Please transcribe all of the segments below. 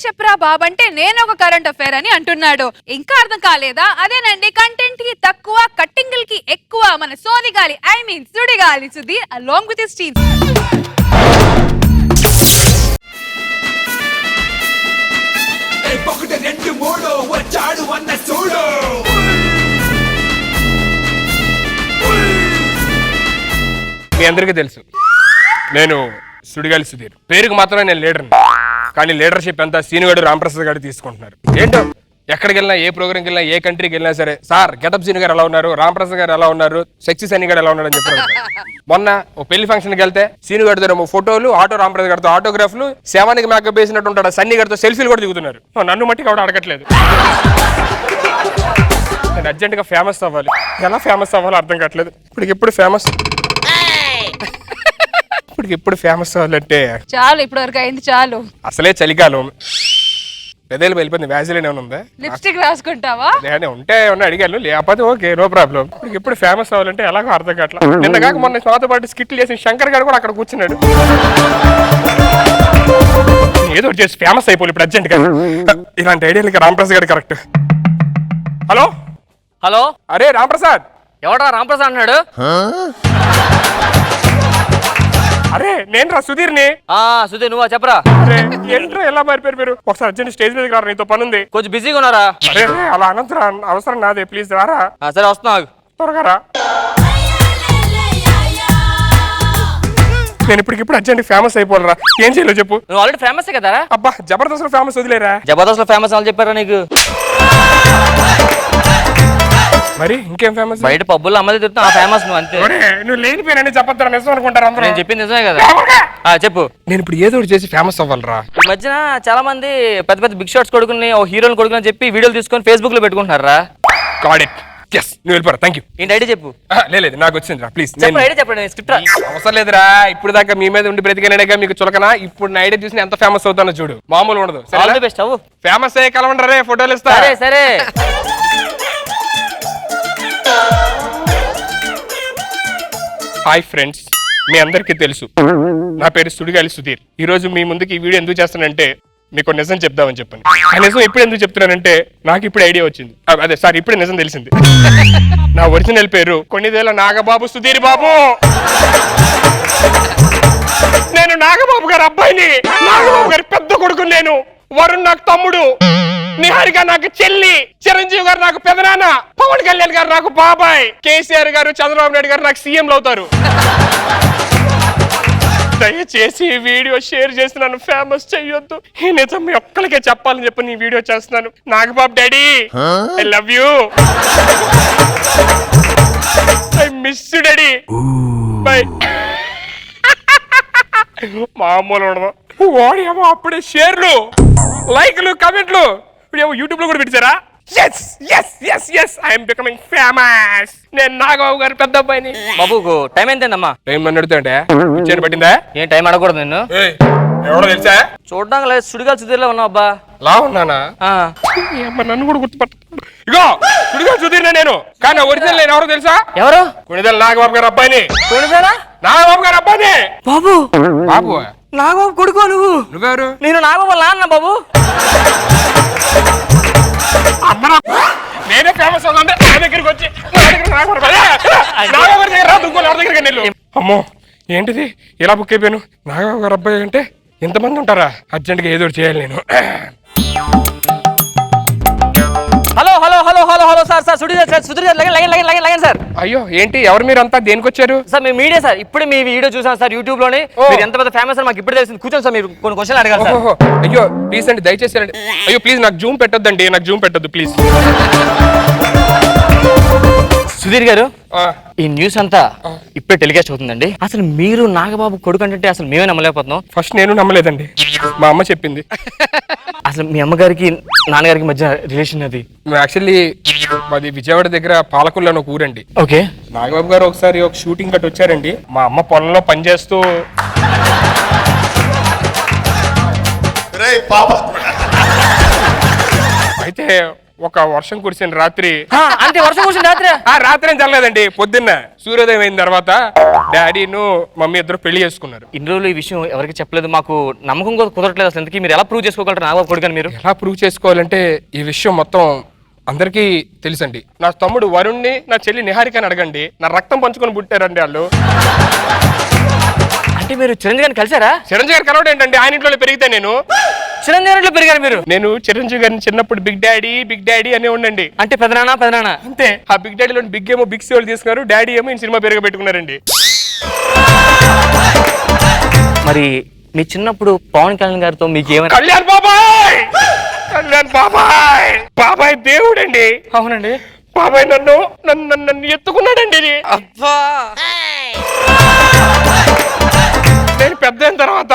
చెప్పరా బాబు అంటే నేను ఒక కరెంట్ అఫైర్ అని అంటున్నాడు. ఇంకా అర్థం కాలేదా? అదేనండి, కంటెంట్ కి తక్కువ కట్టింగుల్ కి ఎక్కువ మన సోదిగాలి I mean Sudigali Sudheer along with his team. మీ అందరికీ తెలుసు నేను సుడిగాలి సుధీర్. పేరుకు మాత్రమే నేను లీడర్ని, కానీ లీడర్షిప్ అంతా సీనుగాడు రాంప్రసాద్ గారు తీసుకుంటున్నారు. ఏంటో ఎక్కడికి వెళ్ళినా, ఏ ప్రోగ్రామ్కి వెళ్ళినా, ఏ కంట్రీకి వెళ్ళినా సరే, సార్ గెటప్ సీను గారు ఎలా ఉన్నారు, రాంప్రసాద్ గారు ఎలా ఉన్నారు, సెక్సీ సన్నీ గారు ఎలా ఉన్నారు అని చెప్పారు. మొన్న ఓ పెళ్లి ఫంక్షన్కి వెళ్తే సీనుగాడితో ఫోటోలు, ఆటో రాంప్రసాద్ గారితో ఆటోగ్రాఫ్లు, శవానికి మేకప్ వేసినట్టు ఉంటాడు సన్నీ గారితో సెల్ఫీలు కూడా దిగుతున్నారు. నన్ను మట్టి కూడా అడగట్లేదు. నేను అర్జెంట్గా ఫేమస్ అవ్వాలి. ఎలా ఫేమస్ అవ్వాలో అర్థం కావట్లేదు. ఇప్పటికిప్పుడు ఫేమస్ అవ్వాలంటే చాలు, ఇప్పటి వరకు అయింది చాలు. అసలే చలికాలం, పెదేలు వెళ్ళిపోయింది. వ్యాజిలిన్ ఏమైనా ఉందా? లిప్స్టిక్ రాసుకుంటావా? నేను ఉంటే ఏమన్నా అడిగాను, లేకపోతే ఓకే నో ప్రాబ్లం. ఇప్పుడు ఫేమస్ అవ్వాలంటే ఎలాగో అర్థం కావట్లా. నిన్న కాక మొన్న నాతో పాటు స్కిట్లు చేసిన శంకర్ గారు కూడా అక్కడ కూర్చున్నాడు. ఏదో చేసి ఫేమస్ అయిపోయి ఇప్పుడు అర్జెంట్ గా. ఇలాంటి ఐడియాలకి రాంప్రసాద్ గారు కరెక్ట్. హలో హలో, అరే రాంప్రసాద్. ఎవడా రాంప్రసాద్ అన్నాడు? అరే నేను రా సుధీర్ని. సుధీర్ నువ్వా? చెప్పరా. అరే ఏంట్రా ఎలా మారిపోయారు మీరు? ఒకసారి అర్జెంట్ స్టేజ్ మీద రారా, నీతో పని ఉంది. కొంచెం బిజీగా ఉన్నారా? అరే అలా అనంతరా, అవసరం నాదే, ప్లీజ్ రారా. సరే వస్తున్నా, త్వరగా రా. నేను ఇప్పటికిప్పుడు అర్జెంట్ ఫేమస్ అయిపోవాలరా. ఏం చేయాలో చెప్పు. నువ్వు ఆల్రెడీ ఫేమస్ కదా. అబ్బా జబర్దస్త్ ఫేమస్ వదిలేరా. జబర్దస్త్ లో ఫేమస్ అని చెప్పారా నీకు? మరి ఇంకేం ఫేమస్? బయట పబ్బుల్లో అమ్మది తిరుగుతా ఫేమస్ నువ్వు అంతే. నువ్వు లేని పేరు చెప్పొద్దా, నిజం అనుకుంటారు అందరూ. నేను చెప్పింది నిజమే కదా. చెప్పు. నేను ఇప్పుడు ఏదో ఒకటి చేసి ఫేమస్ అవ్వాలరా. ఈ మధ్యన చాలా మంది పెద్ద పెద్ద బిగ్ షాట్స్ కొడుకుని, ఓ హీరోలు కొడుకుని అని చెప్పి వీడియోలు తీసుకొని ఫేస్బుక్ లో పెట్టుకుంటున్నారా. Got it. yes నువ్వు వెళ్ళిపోరా. Thank you. ఏంటి ఐడియా చెప్పు. లేదు నాకు వచ్చింది రా, ప్లీజ్. ఐడియా చెప్పండి. స్క్రిప్ట్ అవసరం లేదురా. ఇప్పుడు దాకా మీ మీద ఉండి బ్రతికేనేగా మీకు చులకనా. ఇప్పుడు నా ఐడియా చూసి ఎంత ఫేమస్ అవుతానో చూడు. మామూలు ఉండదు. All the best. అవ్వు ఫేమస్ అయ్యే కలవండరే, ఫోటోలు ఇస్తా. సరే సరే. హాయ్ ఫ్రెండ్స్, మీ అందరికీ తెలుసు నా పేరు సుడిగాలి సుధీర్. ఈ రోజు మీ ముందుకి ఈ వీడియో ఎందుకు చేస్తానంటే మీకు నిజం చెప్దామని చెప్పండి. ఆ నిజం ఇప్పుడు ఎందుకు చెప్తున్నానంటే నాకు ఇప్పుడు ఐడియా వచ్చింది. అదే సార్ ఇప్పుడే నిజం తెలిసింది. నా ఒరిజినల్ పేరు కొన్నిదేళ్ల నాగబాబు సుధీర్ బాబు. నేను నాగబాబు గారి అబ్బాయిని. నాగబాబు గారి పెద్ద కొడుకు నేను. వరుణ్ నాకు తమ్ముడు, నిహారిక నాకు చెల్లి, చిరంజీవి గారు నాకు పెదనాన్న, పవన్ కళ్యాణ్ గారు నాకు బాబాయ్, కేసీఆర్ గారు చంద్రబాబు నాయుడు గారు నాకు సీఎంలు అవుతారు. దయచేసి ఈ వీడియో షేర్ చేసి నన్ను ఫేమస్ చెయ్యొద్దు. ఈ నిజం మీ ఒక్కరికే చెప్పాలని చెప్పి నీ వీడియో చేస్తున్నాను. Nagababu daddy, I love you, I miss you daddy, by. మామూలు ఉండదు. వాడేమో అప్పుడే షేర్లు, లైక్లు, కమెంట్లు యూట్యూబ్ లో కూడా పెట్టారా. yes yes yes yes I am becoming famous. నేను నాగబాబు గారి పెద్ద అబ్బాయిని. బాబుకు టైం ఎంతమ్మా? టైం నన్ను అడుగుతాంటే ఇచ్చేది పట్టిందా? ఏం టైం అడగకూడదు నిన్ను. ఎవడో తెలుసా? చూడడానికి లేదు, సుడిగాలి సుధీర్లో ఉన్నావు అబ్బా. లా ఉన్నానా? నన్ను కూడా గుర్తుపట్టు. ఇగో సుడిగాలి సుధీర్ నేను, కానీ ఒరిజినల్ నేను ఎవరో తెలుసా? ఎవరు? కొనిదల నాగబాబు గారి అబ్బాయిని. కొనిదేలా నాగబాబు గారి అబ్బాయిని. బాబు బాబు నాగబాబు కొడుకో నువ్వు? నువ్వెవరు? నేను నాగబాబు నాన్న బాబు. అమ్మరా నేనే ఫేమస్ అవుతుంటే నా దగ్గరికి వచ్చి నాగబాబు గారి దగ్గర రా, దుంకోలు ఎవరి దగ్గరికి వెళ్ళు. అమ్మో ఏంటిది ఇలా బుక్ అయిపోయాను. నాగబాబు గారు అబ్బాయి అంటే ఎంతమంది ఉంటారా? అర్జెంట్గా ఏదో చేయాలి నేను. Hello hello hello hello hello sir sir Sudheer sir, Sudheer sir lagan sir. అయ్యో ఏంటి ఎవరు మీరు అంతా దేనికి వచ్చారు? సార్ మేము మీడియా సార్. ఇప్పుడు మీ వీడియో చూసాను సార్ యూట్యూబ్ లోని. మీరు ఎంత పెద్ద ఫేమస్ సార్ మాకు ఇప్పుడు తెలిసింది. కూర్చోండి సార్, మీరు కొన్ని క్వశ్చన్లు అడగాలి సార్. అయ్యో ప్లీజ్ అండి, దయచేసి రండి. అయ్యో ప్లీజ్ నాకు జూమ్ పెట్టొద్దండి, నాకు జూమ్ పెట్టొద్దు ప్లీజ్. సుధీర్ గారు, ఈ న్యూస్ అంతా ఇప్పుడే టెలికాస్ట్ అవుతుందండి. అసలు మీరు నాగబాబు కొడుకు అంటే అసలు మేమే నమ్మలేకపోతున్నాం. ఫస్ట్ నేను నమ్మలేదండి, మా అమ్మ చెప్పింది. అసలు మీ అమ్మగారికి నాన్నగారికి మధ్య రిలేషన్ అది? యాక్చువల్లీ మాది విజయవాడ దగ్గర పాలకుల్లో ఒక ఊరండి. ఓకే. నాగబాబు గారు ఒకసారి ఒక షూటింగ్ కట్టి వచ్చారండి. మా అమ్మ పొలంలో పనిచేస్తూ అయితే ఒక వర్షం కురిసిన రాత్రి అంతే వర్షం కూర్చుని రాత్రి రాత్రి ఏం చల్లలేదండి, పొద్దున్న సూర్యోదయం అయిన తర్వాత డాడీను మమ్మీ ఇద్దరు పెళ్లి చేసుకున్నారు. ఇన్ని రోజులు ఈ విషయం ఎవరికి చెప్పలేదు, మాకు నమ్మకం కూడా కుదరట్లేదు అసలు. ఎందుకు మీరు ఎలా ప్రూవ్ చేసుకోగలరు నాగబాబు కొడుకని? మీరు ఎలా ప్రూవ్ చేసుకోవాలంటే ఈ విషయం మొత్తం అందరికీ తెలుసండి. నా తమ్ముడు వరుణ్ణి, నా చెల్లి నిహారికని అడగండి. నా రక్తం పంచుకొని పుట్టారండి వాళ్ళు. అంటే మీరు చిరంజీవి గారిని కలిసారా? చిరంజీవి గారు కలవడం ఏంటండి, ఆయన ఇంట్లో పెరిగితే నేను. చిరంజీవి గారిలో పెరిగారు మీరు? నేను చిరంజీవి గారిని చిన్నప్పుడు బిగ్ డాడీ అనే ఉండండి. అంటే పెదనాన్న అంతే. ఆ బిగ్ డాడీలో బిగ్ ఏమో బిగ్ వాళ్ళు తీసుకున్నారు, డాడీ ఏమో ఈ సినిమా పేరుగా పెట్టుకున్నారండి. మరి మీ చిన్నప్పుడు పవన్ కళ్యాణ్ గారితో మీకు ఏమైనా? కళ్యాణ్ బాబాయ్ దేవుడండి. అవునండి. బాబాయ్ నన్ను ఎత్తుకున్నాడండి. నేను పెద్ద అయిన తర్వాత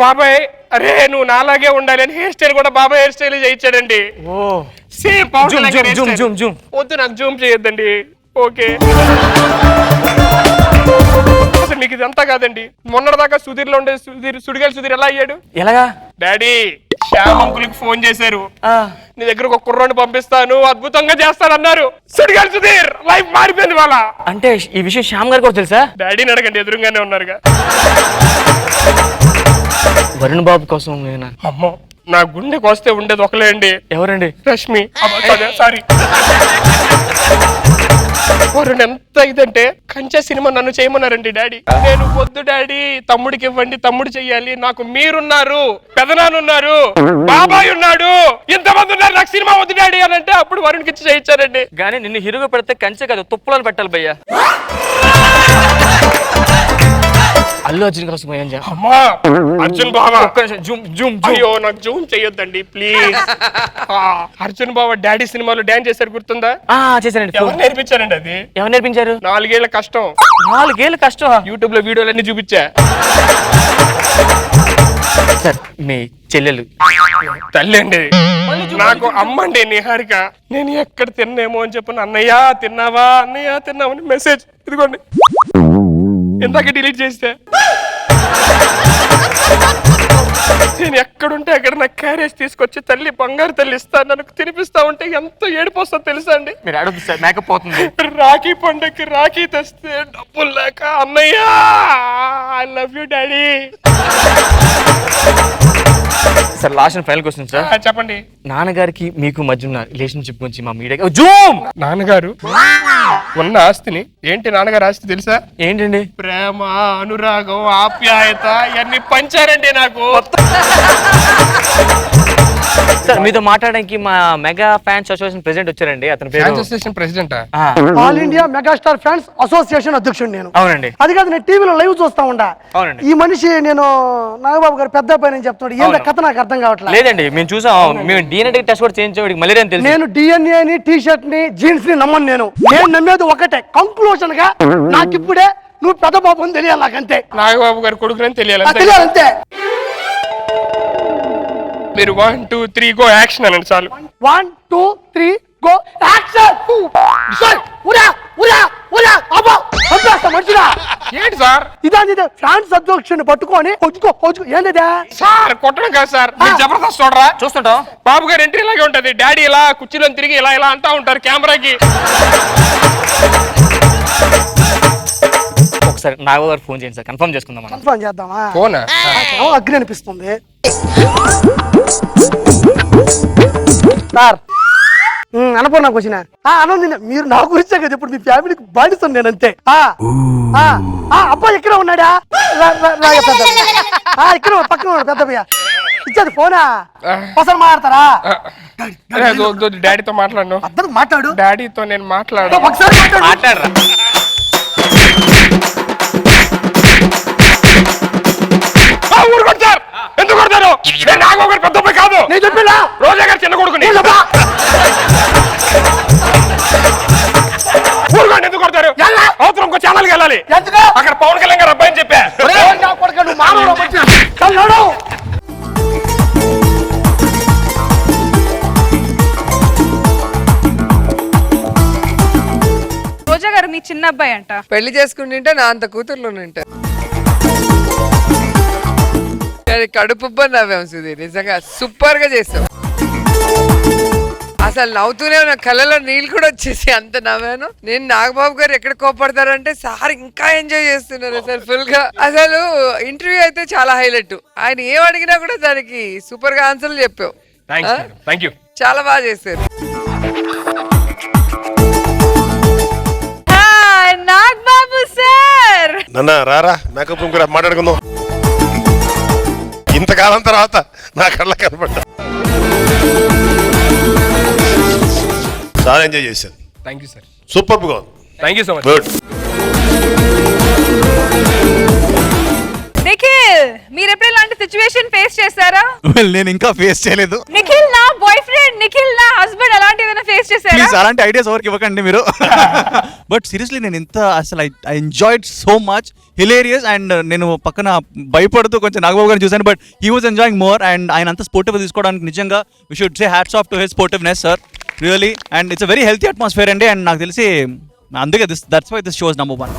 బాబాయ్ అరే నువ్వు నాలాగే ఉండాలి అని హెయిర్ స్టైల్ కూడా బాబాయ్ హెయిర్ స్టైల్ చేయించాడండి. సేమ్ వద్దు, నాకు జూమ్ చేయొద్దండి. ఓకే, అసలు మీకు ఇదంతా కాదండి. మొన్నటిదాకా సుధీర్లో ఉండే సుడిగాలి ఎలా అయ్యాడు? ఎలాగా? డాడీ శ్యామ్ అంకుల్కి ఫోన్ చేశారు, నీ దగ్గర ఒక కుర్రోని పంపిస్తాను, అద్భుతంగా చేస్తానన్నారు. సుడిగాలి సుధీర్ లైఫ్ మారిపోయింది వాళ్ళ. అంటే ఈ విషయం శ్యామ్ గారు కూడా తెలుసా? డాడీని అడగండి, ఎదురుగానే ఉన్నారుగా. వరుణ్ బాబు కోసం నేనా? అమ్మో, నా గుండెకి వస్తే ఉండేది ఒకలే అండి. ఎవరండి? రష్మి. సారీ, వరుణ్ ఎంత ఇదంటే కంచె సినిమా నన్ను చేయమన్నారండి డాడీ. నేను వద్దు డాడీ, తమ్ముడికి ఇవ్వండి, తమ్ముడు చెయ్యాలి, నాకు మీరున్నారు, పెదనాన్నున్నారు, బాబాయ్ ఉన్నాడు, ఇంతమంది ఉన్నారు, నాకు సినిమా వద్దు డాడీ అని అంటే అప్పుడు వరుణ్కి ఇచ్చి చేయించారండి. కానీ నిన్ను హీరోగా పెడితే కంచె కాదు తుప్పులను పెట్టాలి భయ్యా. అల్లు అర్జున్ కోసం ఏం చేయాలి? అమ్మా అర్జున్ బాబా, అయ్యో నాకు జూమ్ చేయొద్దండి ప్లీజ్. అర్జున్ బాబా డాడీ సినిమాలో డాన్స్ చేశారు, గుర్తుందా? చేశానండి. ఎవరు నేర్పించారండి అది? ఎవరు నేర్పించారు? 4 ఏళ్ల కష్టం. 4 ఏళ్ళ కష్టం? యూట్యూబ్ లో వీడియోలన్నీ చూపించా. సార్ మీ చెల్లెలు తల్లి అండి, నాకు అమ్మండి నిహారిక. నేను ఎక్కడ తిన్నేమో అని చెప్పిన అన్నయ్య తిన్నావా అని మెసేజ్ ఇదిగోండి, ఇందాక డిలీట్ చేస్తే. నేను ఎక్కడుంటే అక్కడ నాకు క్యారేజ్ తీసుకొచ్చి తల్లి బంగారు తల్లి ఇస్తాను, నాకు తినిపిస్తా ఉంటే ఎంతో ఏడుపు వస్తుందో తెలుసా అండి. మీరు అడుగు సార్, మేకప్ పోతుంది. రాఖీ పండగకి రాఖీ తెస్తే డబ్బులు లేక అన్నయ్య I love you daddy. Sir last final question sir. చెప్పండి. నాన్నగారికి మీకు మధ్య ఉన్న రిలేషన్షిప్ గురించి మా మీడియా జూమ్. నాన్నగారు ఉన్న ఆస్తిని ఏంటి, నాన్నగారు ఆస్తి తెలుసా? ఏంటండి? ప్రేమ, అనురాగం, ఆప్యాయత ఇవన్నీ పంచారండి నాకు. సార్ మీతో మాట్లాడడానికి మా మెగా ఫ్యాన్స్ అసోసియేషన్ ప్రెసిడెంట్ వచ్చారండి. అతని పేరు association president, all India megastar fans association అధ్యక్షుడు నేను. అవునండి. అది కాదు, నేను టీవీలో లైవ్ చూస్తా ఉండా. అవునండి. ఈ మనిషి నేను నాగబాబు గారు పెద్ద పైన చెప్తున్నాడు, ఏంటో కథ నాకు అర్థం కావట్లేదు. లేదండి మేము చూసాం, మేము DNA టెస్ట్ కూడా చేయించాం, మలేరియా అని తెలుసు. నేను DNA ని, టీ షర్ట్ ని, జీన్స్ ని నమ్మను. నేను నమ్మేది ఒకటే, కంక్లూషన్ గా నాకు ఇప్పుడే నువ్వు పెద్ద బాబు అని తెలియాలి, నాకంతే. నాగబాబు గారు కొడుకుని తెలియాలి, తెలియాలంతే. మీరు 1 2 3 గో యాక్షన్ అనండి చాలు. 1 2 3 గో యాక్షన్. ఏంటి సార్ ఇదే ఫ్యాన్స్ అధ్యక్షుని పట్టుకొని ఏంటదా సార్? కొట్టడం కాదు సార్, మీరు జబర్దస్త్ చూడరా? చూస్తుంటాం. బాబు గారు ఎంట్రీ ఇలాగే ఉంటది, డాడీ ఇలా కుర్చీలో తిరిగి ఇలా అంటా ఉంటారు కెమెరాకి. ఒకసారి నాగబాబు గారు ఫోన్ చేయండి సార్, కన్ఫర్మ్ చేసుకుందాం. కన్ఫర్మ్ చేద్దామా? ఫోనా? అగ్ని అనిపిస్తుంది సార్. అన్నపూర్ణకు వచ్చిన అనంది, మీరు నా గురించే కదా ఇప్పుడు మీ ఫ్యామిలీకి బాధిస్తాను నేను, అంతే. అబ్బాయి ఎక్కడ ఉన్నాడా? ఇక్కడ పక్కన ఉన్నాడు పెద్ద భయ్య. ఇచ్చేది ఫోనా? ఒకసారి మాట్లాడతారా? డాడీతో మాట్లాడను. అద్దరు మాట్లాడు. డాడీతో నేను మాట్లాడు. ఒకసారి మాట్లాడరా? ఊరుకోండి సార్, ఎందుకు కొడతారు? నేను నాగబాబు గారు పెద్ద అబ్బాయి కాదు, నేను చెప్పినా రోజా గారు చిన్న కొడుకుని. ఊరుకోండి, ఎందుకు కొడతారు? అవసరం ఇంకో ఛానల్కి వెళ్ళాలి, అక్కడ పవన్ కళ్యాణ్ గారు అబ్బాయి అని చెప్పా. రోజా గారు మీ చిన్న అబ్బాయి అంట. పెళ్లి చేసుకుంటుంటే నా అంత కూతుర్లోనుంటే కడుపు నవ్వాం సుధీర్, నిజంగా సూపర్ గా చేసావు. అసలు నవ్వుతూనే నా కళ్ళలో నీళ్ళు కూడా వచ్చేసి అంత నవ్వాను. నేను నాగబాబు గారు ఎక్కడ కోపడతారంటే సార్ ఇంకా ఎంజాయ్ చేస్తున్నారు అసలు ఫుల్ గా. అసలు ఇంటర్వ్యూ అయితే చాలా హైలైట్. ఆయన ఏం అడిగినా కూడా దానికి సూపర్ గా ఆన్సర్లు చెప్పావు. Thank you. చాలా బాగా చేశారు. నాగబాబు సార్ నన్న రారా మేకప్ రూమ్ కూడా మాట్లాడుకుందాం. ఇంతకాలం తర్వాత నా కళ్ళ కనపడ్డా. చాలా ఎంజాయ్ చేశాను. Thank you sir. సూపర్ గా ఉంది. Thank you so much. Good. Nikhil మీరు ఎప్పుడు ఇలాంటి సిచ్యువేషన్ ఫేస్ చేశారా? నేను ఇంకా ఫేస్ చేయలేదు. నిఖిల్ నా బాయ్ ఫ్రెండ్, నిఖిల్ నా హస్బెండ్, అలాంటి ఏదైనా ఫేస్ చేశారా? ప్లీజ్ అలాంటి ఐడియాస్ ఎవరికి ఇవ్వకండి మీరు. బట్ సీరియస్లీ నేను ఇంత అసలు I enjoyed so much, hilarious. And నేను పక్కన భయపడుతూ కొంచెం నాగబాబు గారిని చూశాను, but he was enjoying more. And ఆయన అంత స్పోర్టివ్ తీసుకోవడానికి నిజంగా we should say hats off to his sportiveness sir, really. And it's a very healthy atmosphere అండి. అండ్ నాకు తెలిసి అందుకే that's why this shows #1.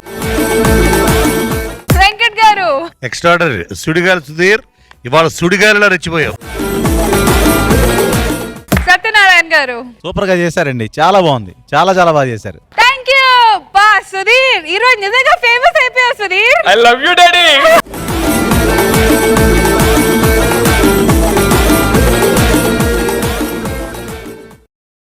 Venkat గారు ఎక్స్ట్రాడనరీ. సుడిగాలి సుధీర్ ఇవాళ సుడిగాలిలో రెచ్చిపోయావు. సత్యనారాయణ గారు సూపర్ గా చేశారండి, చాలా బాగుంది, చాలా చాలా బాగా చేశారు. Thank you. బా సుధీర్ ఈ రోజు నిజంగా ఫేమస్ అయిపోయావు Sudheer. I love you daddy.